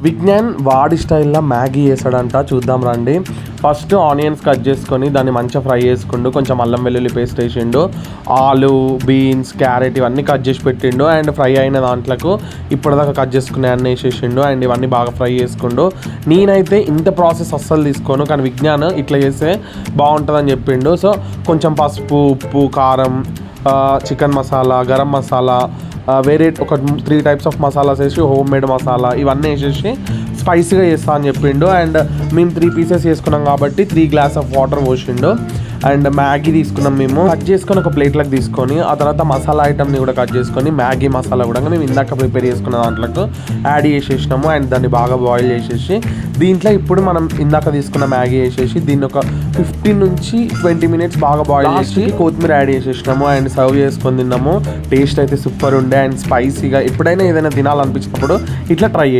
విజ్ఞాన్ వాడి స్టైల్లో మ్యాగీ వేసాడంట, చూద్దాం రండి. ఫస్ట్ ఆనియన్స్ కట్ చేసుకొని దాన్ని మంచిగా ఫ్రై చేసుకుండు, కొంచెం అల్లం వెల్లుల్లి పేస్ట్ వేసిండు, ఆలు, బీన్స్, క్యారెట్ ఇవన్నీ కట్ చేసి పెట్టిండు. అండ్ ఫ్రై అయిన దాంట్లకు ఇప్పటిదాకా కట్ చేసుకునే అన్నీ వేసేసిండు. అండ్ ఇవన్నీ బాగా ఫ్రై చేసుకుండు. నేనైతే ఇంత ప్రాసెస్ అస్సలు తీసుకోను, కానీ విజ్ఞాన్ ఇట్లా చేస్తే బాగుంటుందని చెప్పిండు. సో కొంచెం పసుపు, ఉప్పు, కారం, చికెన్ మసాలా, గరం మసాలా, వేరే ఒక 3 టైప్స్ ఆఫ్ మసాలాస్ వేసి, హోమ్ మేడ్ మసాలా ఇవన్నీ వేసేసి స్పైసీగా చేస్తా అని చెప్పిండు. అండ్ మేము 3 పీసెస్ చేసుకున్నాం కాబట్టి 3 గ్లాస్ ఆఫ్ వాటర్ పోసిండు. అండ్ మ్యాగీ తీసుకున్నాం మేము, కట్ చేసుకొని ఒక ప్లేట్లకు తీసుకొని ఆ తర్వాత మసాలా ఐటమ్ని కూడా కట్ చేసుకొని మ్యాగీ మసాలా కూడా మేము ఇందాక ప్రిపేర్ చేసుకున్న దాంట్లోకి యాడ్ చేసేసినాము. అండ్ దాన్ని బాగా బాయిల్ చేసేసి దీంట్లో ఇప్పుడు మనం ఇందాక తీసుకున్న మ్యాగీ వేసేసి దీన్ని ఒక 15 నుంచి 20 మినిట్స్ బాగా బాయిల్ చేసి కొత్తిమీర యాడ్ చేసేసినాము. అండ్ సర్వ్ చేసుకొని తిన్నాము. టేస్ట్ అయితే సూపర్ ఉండే అండ్ స్పైసీగా. ఎప్పుడైనా ఏదైనా తినాలనిపించినప్పుడు ఇట్లా ట్రై చేయండి.